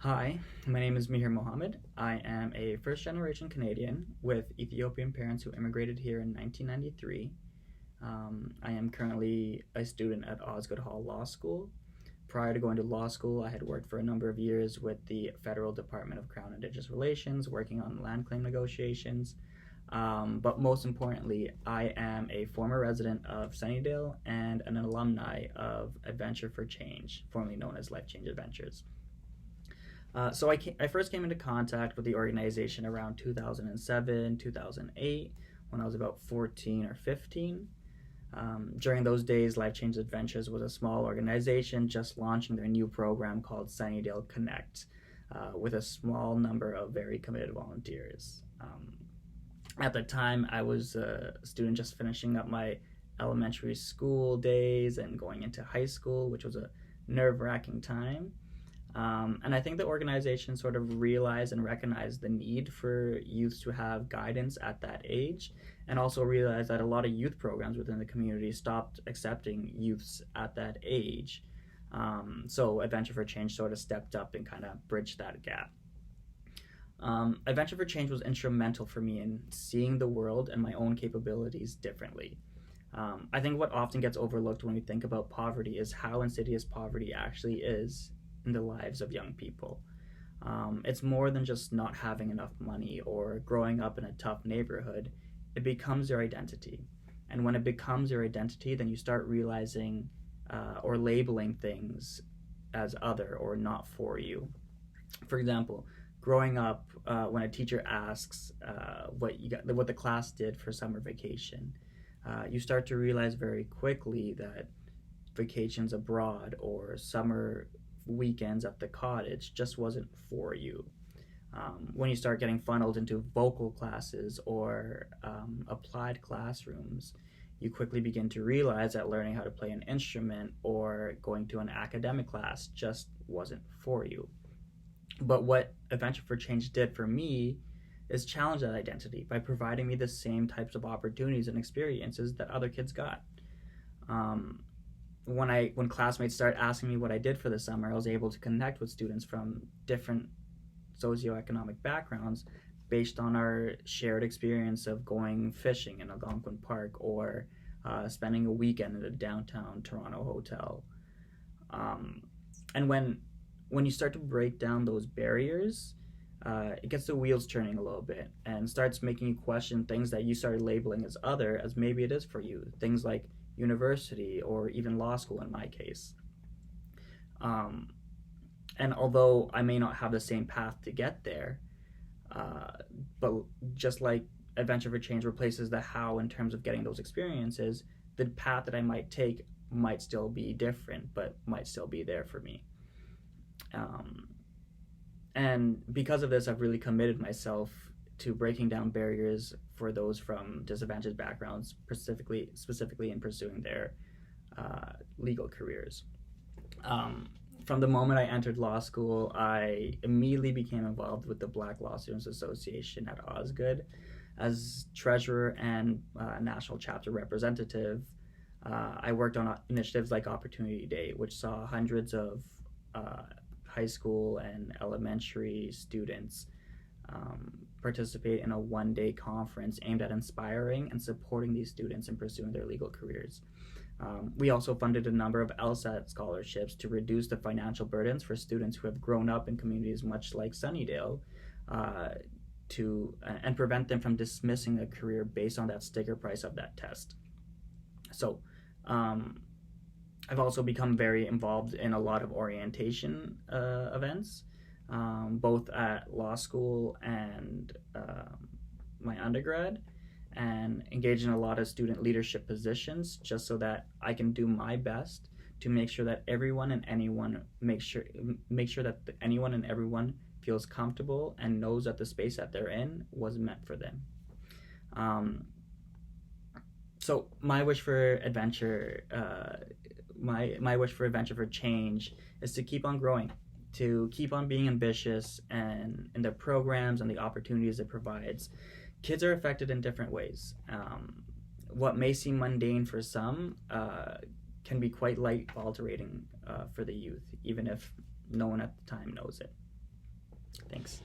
Hi, my name is Mihir Mohammed. I am a first generation Canadian with Ethiopian parents who immigrated here in 1993. I am currently a student at Osgoode Hall Law School. Prior to going to law school, I had worked for a number of years with the Federal Department of Crown Indigenous Relations, working on land claim negotiations. But most importantly, I am a former resident of Sunnydale and an alumni of Adventure for Change, formerly known as Life Change Adventures. I first came into contact with the organization around 2007, 2008, when I was about 14 or 15. During those days, Life Change Adventures was a small organization just launching their new program called Sunnydale Connect, with a small number of very committed volunteers. At the time, I was a student just finishing up my elementary school days and going into high school, which was a nerve-wracking time. And I think the organization sort of realized and recognized the need for youths to have guidance at that age, and also realized that a lot of youth programs within the community stopped accepting youths at that age. So Adventure for Change sort of stepped up and kind of bridged that gap. Adventure for Change was instrumental for me in seeing the world and my own capabilities differently. I think what often gets overlooked when we think about poverty is how insidious poverty actually is in the lives of young people. It's more than just not having enough money or growing up in a tough neighborhood. It becomes your identity. And when it becomes your identity, then you start realizing or labeling things as other or not for you. For example, growing up, when a teacher asks what the class did for summer vacation, you start to realize very quickly that vacations abroad or summer weekends at the cottage just wasn't for you. When you start getting funneled into vocal classes or applied classrooms, you quickly begin to realize that learning how to play an instrument or going to an academic class just wasn't for you. But what Adventure for Change did for me is challenge that identity by providing me the same types of opportunities and experiences that other kids got. When classmates started asking me what I did for the summer, I was able to connect with students from different socioeconomic backgrounds based on our shared experience of going fishing in Algonquin Park or spending a weekend at a downtown Toronto hotel. And when you start to break down those barriers, it gets the wheels turning a little bit and starts making you question things that you started labeling as other, as maybe it is for you. Things like university or even law school in my case. And although I may not have the same path to get there, but just like Adventure for Change replaces the how in terms of getting those experiences, the path that I might take might still be different, but might still be there for me. And because of this, I've really committed myself to breaking down barriers for those from disadvantaged backgrounds, specifically in pursuing their legal careers. From the moment I entered law school, I immediately became involved with the Black Law Students Association at Osgoode as treasurer and national chapter representative. I worked on initiatives like Opportunity Day, which saw hundreds of high school and elementary students participate in a one-day conference aimed at inspiring and supporting these students in pursuing their legal careers. We also funded a number of LSAT scholarships to reduce the financial burdens for students who have grown up in communities much like Sunnydale, and prevent them from dismissing a career based on that sticker price of that test. So I've also become very involved in a lot of orientation events, both at law school and my undergrad, and engaged in a lot of student leadership positions just so that I can do my best to make sure that anyone and everyone feels comfortable and knows that the space that they're in was meant for them. So my wish for Adventure for Change is to keep on growing, to keep on being ambitious and in the programs and the opportunities it provides. Kids are affected in different ways. What may seem mundane for some can be quite life-altering for the youth, even if no one at the time knows it. Thanks.